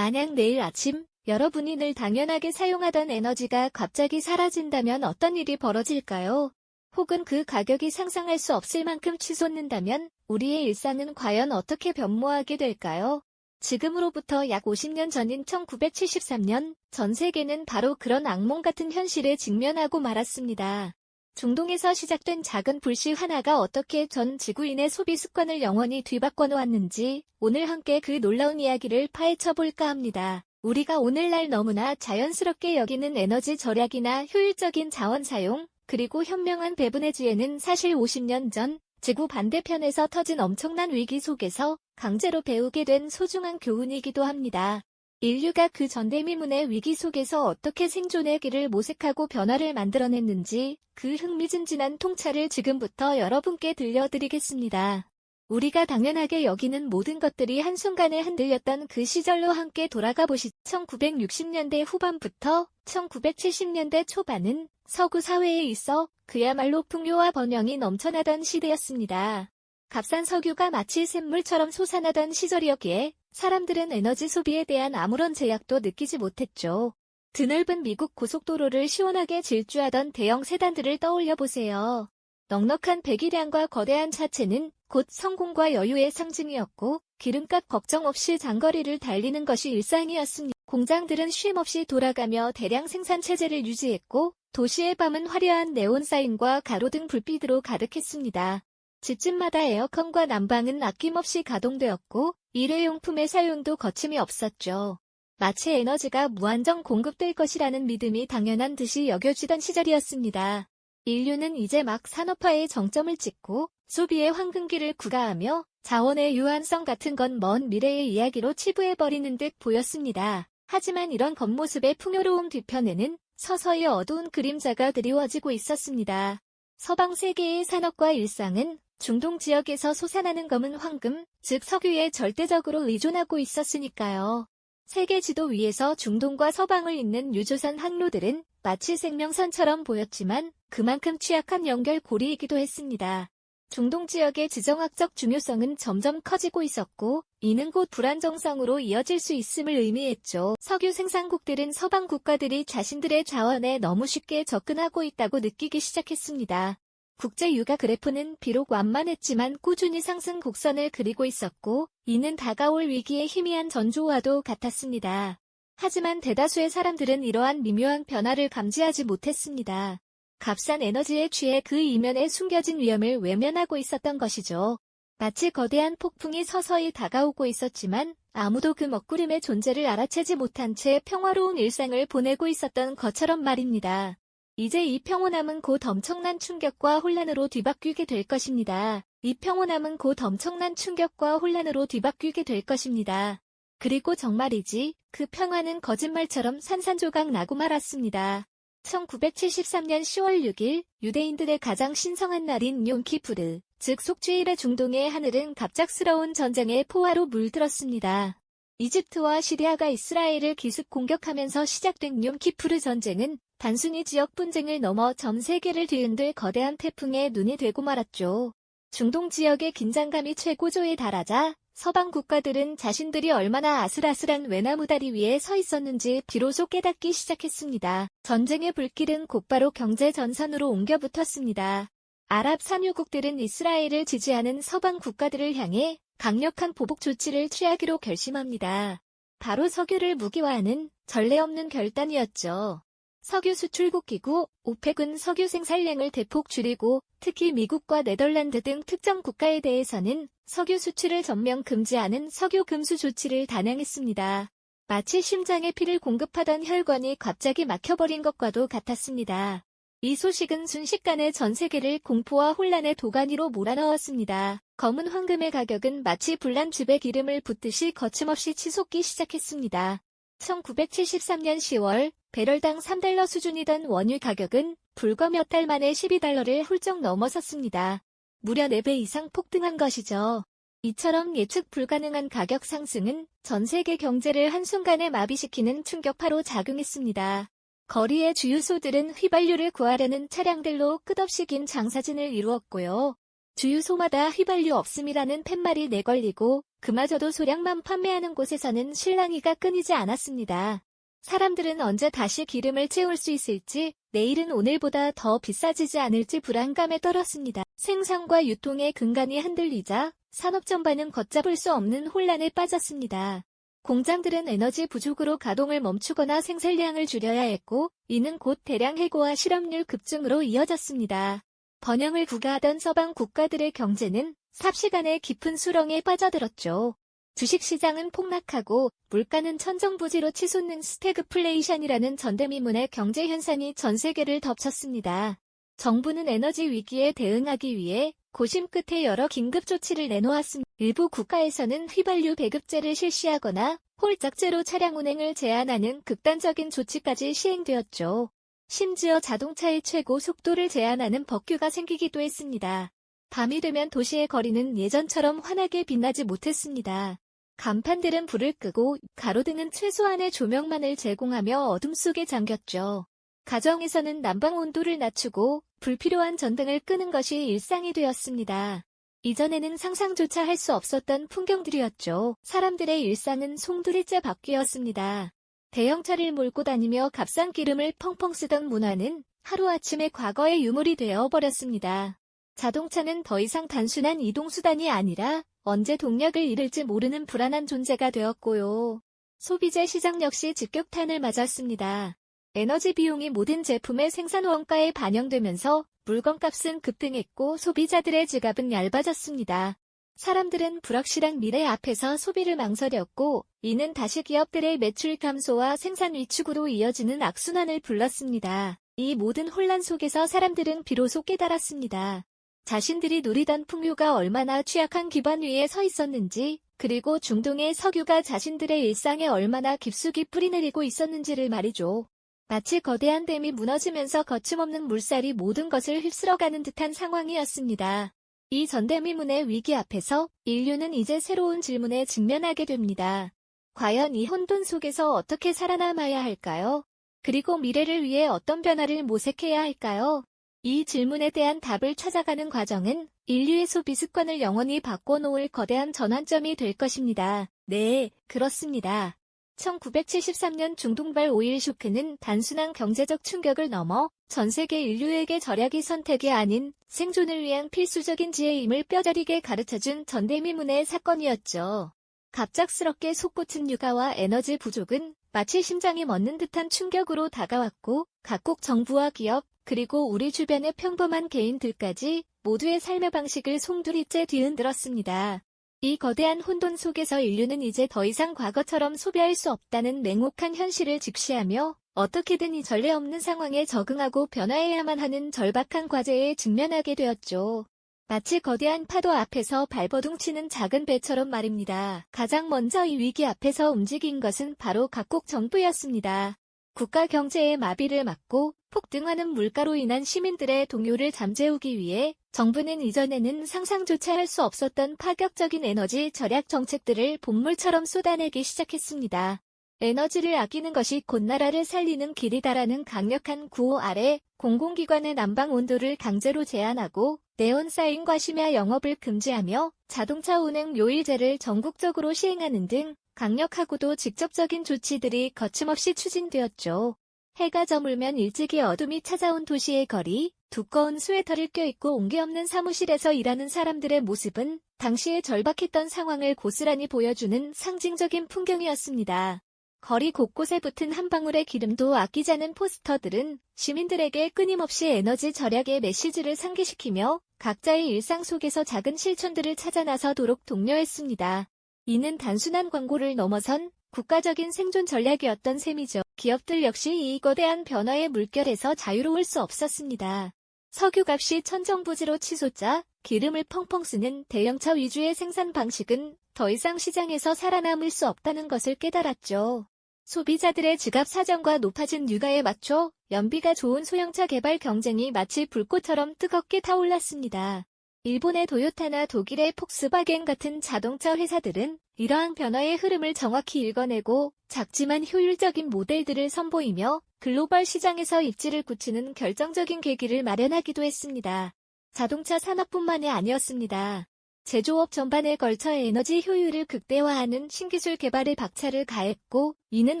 만약 내일 아침 여러분이 늘 당연하게 사용하던 에너지가 갑자기 사라진다면 어떤 일이 벌어질까요? 혹은 그 가격이 상상할 수 없을 만큼 치솟는다면 우리의 일상은 과연 어떻게 변모하게 될까요? 지금으로부터 약 50년 전인 1973년, 전 세계는 바로 그런 악몽 같은 현실에 직면하고 말았습니다. 중동에서 시작된 작은 불씨 하나가 어떻게 전 지구인의 소비 습관을 영원히 뒤바꿔 놓았는지 오늘 함께 그 놀라운 이야기를 파헤쳐 볼까 합니다. 우리가 오늘날 너무나 자연스럽게 여기는 에너지 절약이나 효율적인 자원 사용, 그리고 현명한 배분의 지혜는 사실 50년 전 지구 반대편에서 터진 엄청난 위기 속에서 강제로 배우게 된 소중한 교훈이기도 합니다. 인류가 그 전대미문의 위기 속에서 어떻게 생존의 길을 모색하고 변화를 만들어냈는지 그 흥미진진한 통찰을 지금부터 여러분께 들려드리겠습니다. 우리가 당연하게 여기는 모든 것들이 한순간에 흔들렸던 그 시절로 함께 돌아가 보시죠. 1960년대 후반부터 1970년대 초반은 서구 사회에 있어 그야말로 풍요와 번영이 넘쳐나던 시대였습니다. 값싼 석유가 마치 샘물처럼 솟아나던 시절이었기에 사람들은 에너지 소비에 대한 아무런 제약도 느끼지 못했죠. 드넓은 미국 고속도로를 시원하게 질주하던 대형 세단들을 떠올려 보세요. 넉넉한 배기량과 거대한 차체는 곧 성공과 여유의 상징이었고 기름값 걱정 없이 장거리를 달리는 것이 일상이었습니다. 공장들은 쉼없이 돌아가며 대량 생산 체제를 유지했고 도시의 밤은 화려한 네온 사인과 가로등 불빛으로 가득했습니다. 집집마다 에어컨과 난방은 아낌없이 가동되었고 일회용품의 사용도 거침이 없었죠. 마치 에너지가 무한정 공급될 것이라는 믿음이 당연한 듯이 여겨지던 시절이었습니다. 인류는 이제 막 산업화의 정점을 찍고 소비의 황금기를 구가하며 자원의 유한성 같은 건 먼 미래의 이야기로 치부해버리는 듯 보였습니다. 하지만 이런 겉모습의 풍요로움 뒤편에는 서서히 어두운 그림자가 드리워지고 있었습니다. 서방 세계의 산업과 일상은 중동 지역에서 솟아나는 검은 황금, 즉 석유에 절대적으로 의존하고 있었으니까요. 세계 지도 위에서 중동과 서방을 잇는 유조선 항로들은 마치 생명선처럼 보였지만 그만큼 취약한 연결고리이기도 했습니다. 중동 지역의 지정학적 중요성은 점점 커지고 있었고 이는 곧 불안정성으로 이어질 수 있음을 의미했죠. 석유 생산국들은 서방 국가들이 자신들의 자원에 너무 쉽게 접근하고 있다고 느끼기 시작했습니다. 국제 유가 그래프는 비록 완만했지만 꾸준히 상승 곡선을 그리고 있었고 이는 다가올 위기의 희미한 전조와도 같았습니다. 하지만 대다수의 사람들은 이러한 미묘한 변화를 감지하지 못했습니다. 값싼 에너지에 취해 그 이면에 숨겨진 위험을 외면하고 있었던 것이죠. 마치 거대한 폭풍이 서서히 다가오고 있었지만 아무도 그 먹구름의 존재를 알아채지 못한 채 평화로운 일상을 보내고 있었던 것처럼 말입니다. 이제 이 평온함은 곧 엄청난 충격과 혼란으로 뒤바뀌게 될 것입니다. 이 평온함은 곧 엄청난 충격과 혼란으로 뒤바뀌게 될 것입니다. 그리고 정말이지 그 평화는 거짓말처럼 산산조각 나고 말았습니다. 1973년 10월 6일 유대인들의 가장 신성한 날인 욤키푸르, 즉 속죄일의 중동의 하늘은 갑작스러운 전쟁의 포화로 물들었습니다. 이집트와 시리아가 이스라엘을 기습 공격하면서 시작된 욤키푸르 전쟁은 단순히 지역 분쟁을 넘어 전 세계를 뒤흔들 거대한 태풍의 눈이 되고 말았죠. 중동 지역의 긴장감이 최고조에 달하자 서방 국가들은 자신들이 얼마나 아슬아슬한 외나무다리 위에 서 있었는지 비로소 깨닫기 시작했습니다. 전쟁의 불길은 곧바로 경제 전선으로 옮겨 붙었습니다. 아랍 산유국들은 이스라엘을 지지하는 서방 국가들을 향해 강력한 보복 조치를 취하기로 결심합니다. 바로 석유를 무기화하는 전례 없는 결단이었죠. 석유 수출국 기구 오펙은 석유 생산량을 대폭 줄이고 특히 미국과 네덜란드 등 특정 국가에 대해서는 석유 수출을 전면 금지하는 석유 금수 조치를 단행했습니다. 마치 심장에 피를 공급하던 혈관이 갑자기 막혀버린 것과도 같았습니다. 이 소식은 순식간에 전 세계를 공포와 혼란의 도가니로 몰아넣었습니다. 검은 황금의 가격은 마치 불난 즙에 기름을 붓듯이 거침없이 치솟기 시작했습니다. 1973년 10월 배럴당 3달러 수준이던 원유 가격은 불과 몇 달 만에 12달러를 훌쩍 넘어섰습니다. 무려 4배 이상 폭등한 것이죠. 이처럼 예측 불가능한 가격 상승은 전 세계 경제를 한순간에 마비시키는 충격파로 작용했습니다. 거리의 주유소들은 휘발유를 구하려는 차량들로 끝없이 긴 장사진을 이루었고요. 주유소마다 휘발유 없음이라는 팻말이 내걸리고 그마저도 소량만 판매하는 곳에서는 실랑이가 끊이지 않았습니다. 사람들은 언제 다시 기름을 채울 수 있을지, 내일은 오늘보다 더 비싸지지 않을지 불안감에 떨었습니다. 생산과 유통의 근간이 흔들리자 산업 전반은 걷잡을 수 없는 혼란에 빠졌습니다. 공장들은 에너지 부족으로 가동을 멈추거나 생산량을 줄여야 했고, 이는 곧 대량 해고와 실업률 급증으로 이어졌습니다. 번영을 구가하던 서방 국가들의 경제는 삽시간에 깊은 수렁에 빠져들었죠. 주식시장은 폭락하고 물가는 천정부지로 치솟는 스태그플레이션이라는 전대미문의 경제 현상이 전 세계를 덮쳤습니다. 정부는 에너지 위기에 대응하기 위해 고심 끝에 여러 긴급 조치를 내놓았습니다. 일부 국가에서는 휘발유 배급제를 실시하거나 홀짝제로 차량 운행을 제한하는 극단적인 조치까지 시행되었죠. 심지어 자동차의 최고 속도를 제한하는 법규가 생기기도 했습니다. 밤이 되면 도시의 거리는 예전처럼 환하게 빛나지 못했습니다. 간판들은 불을 끄고 가로등은 최소한의 조명만을 제공하며 어둠 속에 잠겼죠. 가정에서는 난방 온도를 낮추고 불필요한 전등을 끄는 것이 일상이 되었습니다. 이전에는 상상조차 할 수 없었던 풍경들이었죠. 사람들의 일상은 송두리째 바뀌었습니다. 대형차를 몰고 다니며 값싼 기름을 펑펑 쓰던 문화는 하루아침에 과거의 유물이 되어버렸습니다. 자동차는 더 이상 단순한 이동수단이 아니라 언제 동력을 잃을지 모르는 불안한 존재가 되었고요. 소비재 시장 역시 직격탄을 맞았습니다. 에너지 비용이 모든 제품의 생산 원가에 반영되면서 물건값은 급등했고 소비자들의 지갑은 얇아졌습니다. 사람들은 불확실한 미래 앞에서 소비를 망설였고, 이는 다시 기업들의 매출 감소와 생산 위축으로 이어지는 악순환을 불렀습니다. 이 모든 혼란 속에서 사람들은 비로소 깨달았습니다. 자신들이 누리던 풍요가 얼마나 취약한 기반 위에 서 있었는지, 그리고 중동의 석유가 자신들의 일상에 얼마나 깊숙이 뿌리내리고 있었는지를 말이죠. 마치 거대한 댐이 무너지면서 거침없는 물살이 모든 것을 휩쓸어가는 듯한 상황이었습니다. 이 전대미문의 위기 앞에서 인류는 이제 새로운 질문에 직면하게 됩니다. 과연 이 혼돈 속에서 어떻게 살아남아야 할까요? 그리고 미래를 위해 어떤 변화를 모색해야 할까요? 이 질문에 대한 답을 찾아가는 과정은 인류의 소비 습관을 영원히 바꿔놓을 거대한 전환점이 될 것입니다. 네, 그렇습니다. 1973년 중동발 오일 쇼크는 단순한 경제적 충격을 넘어 전 세계 인류에게 절약이 선택이 아닌 생존을 위한 필수적인 지혜임을 뼈저리게 가르쳐준 전대미문의 사건이었죠. 갑작스럽게 솟구친 육아와 에너지 부족은 마치 심장이 멎는 듯한 충격으로 다가왔고, 각국 정부와 기업, 그리고 우리 주변의 평범한 개인들까지 모두의 삶의 방식을 송두리째 뒤흔들었습니다. 이 거대한 혼돈 속에서 인류는 이제 더 이상 과거처럼 소비할 수 없다는 냉혹한 현실을 직시하며 어떻게든 이 전례 없는 상황에 적응하고 변화해야만 하는 절박한 과제에 직면하게 되었죠. 마치 거대한 파도 앞에서 발버둥치는 작은 배처럼 말입니다. 가장 먼저 이 위기 앞에서 움직인 것은 바로 각국 정부였습니다. 국가 경제의 마비를 막고 폭등하는 물가로 인한 시민들의 동요를 잠재우기 위해 정부는 이전에는 상상조차 할 수 없었던 파격적인 에너지 절약 정책들을 본물처럼 쏟아내기 시작했습니다. 에너지를 아끼는 것이 곧 나라를 살리는 길이다라는 강력한 구호 아래 공공기관의 난방 온도를 강제로 제한하고 네온사인과 심야 영업을 금지하며 자동차 운행 요일제를 전국적으로 시행하는 등 강력하고도 직접적인 조치들이 거침없이 추진되었죠. 해가 저물면 일찍이 어둠이 찾아온 도시의 거리, 두꺼운 스웨터를 껴입고 온기 없는 사무실에서 일하는 사람들의 모습은 당시의 절박했던 상황을 고스란히 보여주는 상징적인 풍경이었습니다. 거리 곳곳에 붙은 한 방울의 기름도 아끼자는 포스터들은 시민들에게 끊임없이 에너지 절약의 메시지를 상기시키며 각자의 일상 속에서 작은 실천들을 찾아 나서도록 독려했습니다. 이는 단순한 광고를 넘어선 국가적인 생존 전략이었던 셈이죠. 기업들 역시 이 거대한 변화의 물결에서 자유로울 수 없었습니다. 석유값이 천정부지로 치솟자 기름을 펑펑 쓰는 대형차 위주의 생산 방식은 더 이상 시장에서 살아남을 수 없다는 것을 깨달았죠. 소비자들의 지갑 사정과 높아진 유가에 맞춰 연비가 좋은 소형차 개발 경쟁이 마치 불꽃처럼 뜨겁게 타올랐습니다. 일본의 도요타나 독일의 폭스바겐 같은 자동차 회사들은 이러한 변화의 흐름을 정확히 읽어내고 작지만 효율적인 모델들을 선보이며 글로벌 시장에서 입지를 굳히는 결정적인 계기를 마련하기도 했습니다. 자동차 산업뿐만이 아니었습니다. 제조업 전반에 걸쳐 에너지 효율을 극대화하는 신기술 개발에 박차를 가했고, 이는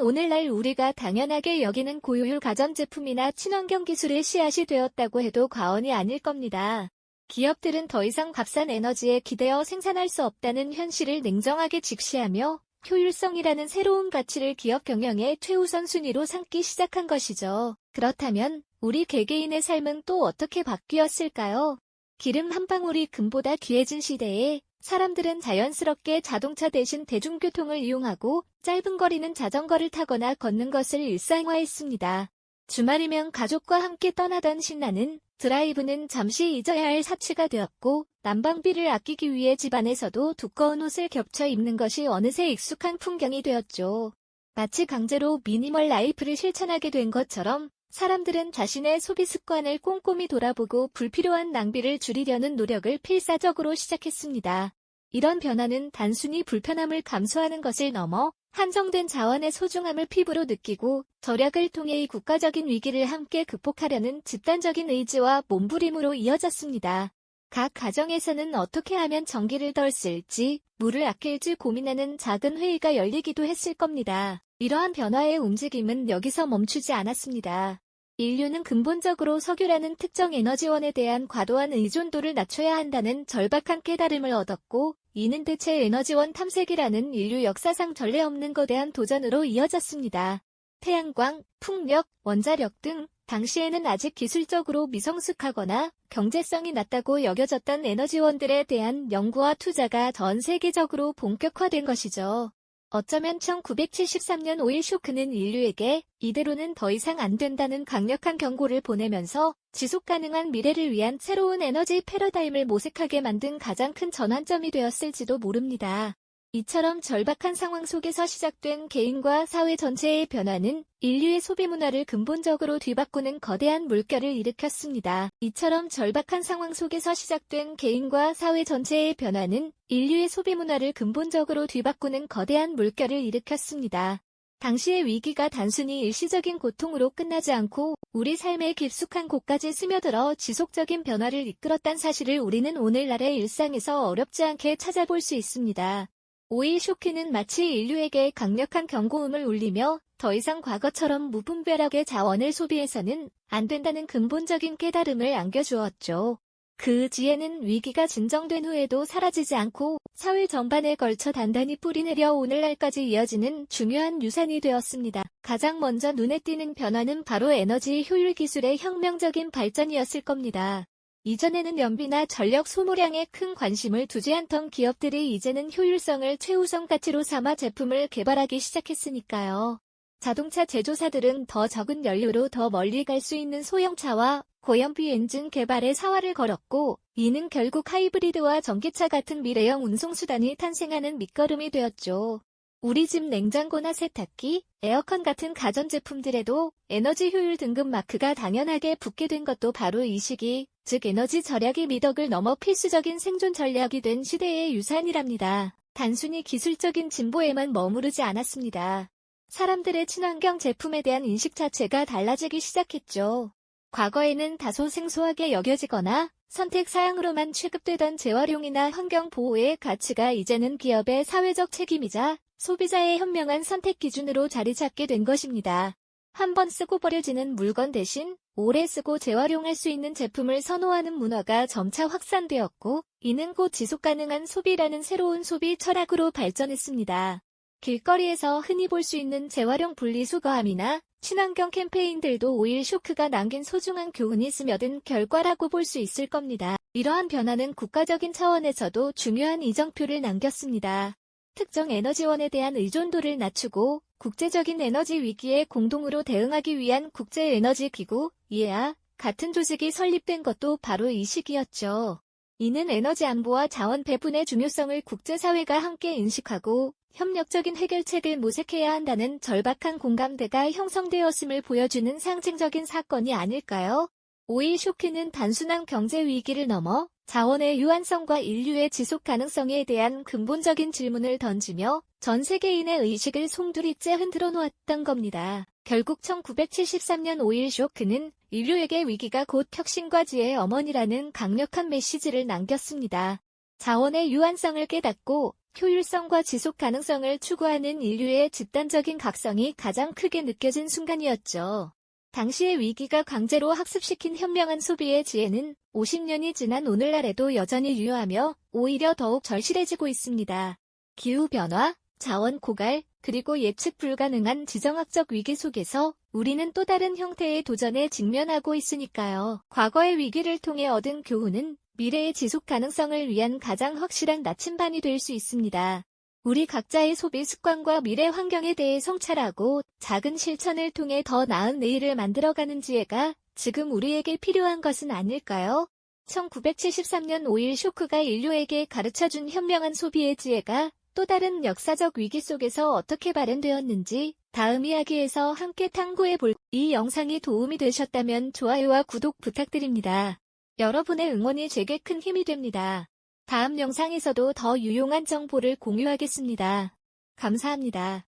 오늘날 우리가 당연하게 여기는 고효율 가전제품이나 친환경 기술의 씨앗이 되었다고 해도 과언이 아닐 겁니다. 기업들은 더 이상 값싼 에너지에 기대어 생산할 수 없다는 현실을 냉정하게 직시하며 효율성이라는 새로운 가치를 기업 경영의 최우선 순위로 삼기 시작한 것이죠. 그렇다면 우리 개개인의 삶은 또 어떻게 바뀌었을까요? 기름 한 방울이 금보다 귀해진 시대에 사람들은 자연스럽게 자동차 대신 대중교통을 이용하고 짧은 거리는 자전거를 타거나 걷는 것을 일상화했습니다. 주말이면 가족과 함께 떠나던 신나는 드라이브는 잠시 잊어야 할 사치가 되었고, 난방비를 아끼기 위해 집안에서도 두꺼운 옷을 겹쳐 입는 것이 어느새 익숙한 풍경이 되었죠. 마치 강제로 미니멀 라이프를 실천하게 된 것처럼 사람들은 자신의 소비 습관을 꼼꼼히 돌아보고 불필요한 낭비를 줄이려는 노력을 필사적으로 시작했습니다. 이런 변화는 단순히 불편함을 감수하는 것을 넘어 한정된 자원의 소중함을 피부로 느끼고 절약을 통해 이 국가적인 위기를 함께 극복하려는 집단적인 의지와 몸부림으로 이어졌습니다. 각 가정에서는 어떻게 하면 전기를 덜 쓸지, 물을 아낄지 고민하는 작은 회의가 열리기도 했을 겁니다. 이러한 변화의 움직임은 여기서 멈추지 않았습니다. 인류는 근본적으로 석유라는 특정 에너지원에 대한 과도한 의존도를 낮춰야 한다는 절박한 깨달음을 얻었고, 이는 대체 에너지원 탐색이라는 인류 역사상 전례 없는 거대한 도전으로 이어졌습니다. 태양광, 풍력, 원자력 등 당시에는 아직 기술적으로 미성숙하거나 경제성이 낮다고 여겨졌던 에너지원들에 대한 연구와 투자가 전 세계적으로 본격화된 것이죠. 어쩌면 1973년 오일 쇼크는 인류에게 이대로는 더 이상 안 된다는 강력한 경고를 보내면서 지속가능한 미래를 위한 새로운 에너지 패러다임을 모색하게 만든 가장 큰 전환점이 되었을지도 모릅니다. 이처럼 절박한 상황 속에서 시작된 개인과 사회 전체의 변화는 인류의 소비 문화를 근본적으로 뒤바꾸는 거대한 물결을 일으켰습니다. 이처럼 절박한 상황 속에서 시작된 개인과 사회 전체의 변화는 인류의 소비 문화를 근본적으로 뒤바꾸는 거대한 물결을 일으켰습니다. 당시의 위기가 단순히 일시적인 고통으로 끝나지 않고 우리 삶의 깊숙한 곳까지 스며들어 지속적인 변화를 이끌었다는 사실을 우리는 오늘날의 일상에서 어렵지 않게 찾아볼 수 있습니다. 오일 쇼크는 마치 인류에게 강력한 경고음을 울리며 더 이상 과거처럼 무분별하게 자원을 소비해서는 안 된다는 근본적인 깨달음을 안겨주었죠. 그 지혜는 위기가 진정된 후에도 사라지지 않고 사회 전반에 걸쳐 단단히 뿌리내려 오늘날까지 이어지는 중요한 유산이 되었습니다. 가장 먼저 눈에 띄는 변화는 바로 에너지 효율 기술의 혁명적인 발전이었을 겁니다. 이전에는 연비나 전력 소모량에 큰 관심을 두지 않던 기업들이 이제는 효율성을 최우선 가치로 삼아 제품을 개발하기 시작했으니까요. 자동차 제조사들은 더 적은 연료로 더 멀리 갈 수 있는 소형차와 고연비 엔진 개발에 사활을 걸었고, 이는 결국 하이브리드와 전기차 같은 미래형 운송수단이 탄생하는 밑거름이 되었죠. 우리 집 냉장고나 세탁기, 에어컨 같은 가전제품들에도 에너지 효율 등급 마크가 당연하게 붙게 된 것도 바로 이 시기, 즉 에너지 절약이 미덕을 넘어 필수적인 생존 전략이 된 시대의 유산이랍니다. 단순히 기술적인 진보에만 머무르지 않았습니다. 사람들의 친환경 제품에 대한 인식 자체가 달라지기 시작했죠. 과거에는 다소 생소하게 여겨지거나 선택 사양으로만 취급되던 재활용이나 환경 보호의 가치가 이제는 기업의 사회적 책임이자 소비자의 현명한 선택 기준으로 자리 잡게 된 것입니다. 한 번 쓰고 버려지는 물건 대신 오래 쓰고 재활용할 수 있는 제품을 선호하는 문화가 점차 확산되었고, 이는 곧 지속가능한 소비라는 새로운 소비 철학으로 발전했습니다. 길거리에서 흔히 볼 수 있는 재활용 분리수거함이나 친환경 캠페인들도 오일 쇼크가 남긴 소중한 교훈이 스며든 결과라고 볼 수 있을 겁니다. 이러한 변화는 국가적인 차원에서도 중요한 이정표를 남겼습니다. 특정 에너지원에 대한 의존도를 낮추고 국제적인 에너지 위기에 공동으로 대응하기 위한 국제에너지기구, IEA, 같은 조직이 설립된 것도 바로 이 시기였죠. 이는 에너지 안보와 자원 배분의 중요성을 국제사회가 함께 인식하고 협력적인 해결책을 모색해야 한다는 절박한 공감대가 형성되었음을 보여주는 상징적인 사건이 아닐까요? 오일 쇼크는 단순한 경제 위기를 넘어 자원의 유한성과 인류의 지속 가능성에 대한 근본적인 질문을 던지며 전 세계인의 의식을 송두리째 흔들어 놓았던 겁니다. 결국 1973년 오일 쇼크는 인류에게 위기가 곧 혁신과 지혜의 어머니라는 강력한 메시지를 남겼습니다. 자원의 유한성을 깨닫고 효율성과 지속 가능성을 추구하는 인류의 집단적인 각성이 가장 크게 느껴진 순간이었죠. 당시의 위기가 강제로 학습시킨 현명한 소비의 지혜는 50년이 지난 오늘날에도 여전히 유효하며 오히려 더욱 절실해지고 있습니다. 기후변화, 자원 고갈, 그리고 예측 불가능한 지정학적 위기 속에서 우리는 또 다른 형태의 도전에 직면하고 있으니까요. 과거의 위기를 통해 얻은 교훈은 미래의 지속 가능성을 위한 가장 확실한 나침반이 될 수 있습니다. 우리 각자의 소비 습관과 미래 환경에 대해 성찰하고 작은 실천을 통해 더 나은 내일을 만들어가는 지혜가 지금 우리에게 필요한 것은 아닐까요? 1973년 오일 쇼크가 인류에게 가르쳐준 현명한 소비의 지혜가 또 다른 역사적 위기 속에서 어떻게 발현되었는지 다음 이야기에서 함께 탐구해 볼. 이 영상이 도움이 되셨다면 좋아요와 구독 부탁드립니다. 여러분의 응원이 제게 큰 힘이 됩니다. 다음 영상에서도 더 유용한 정보를 공유하겠습니다. 감사합니다.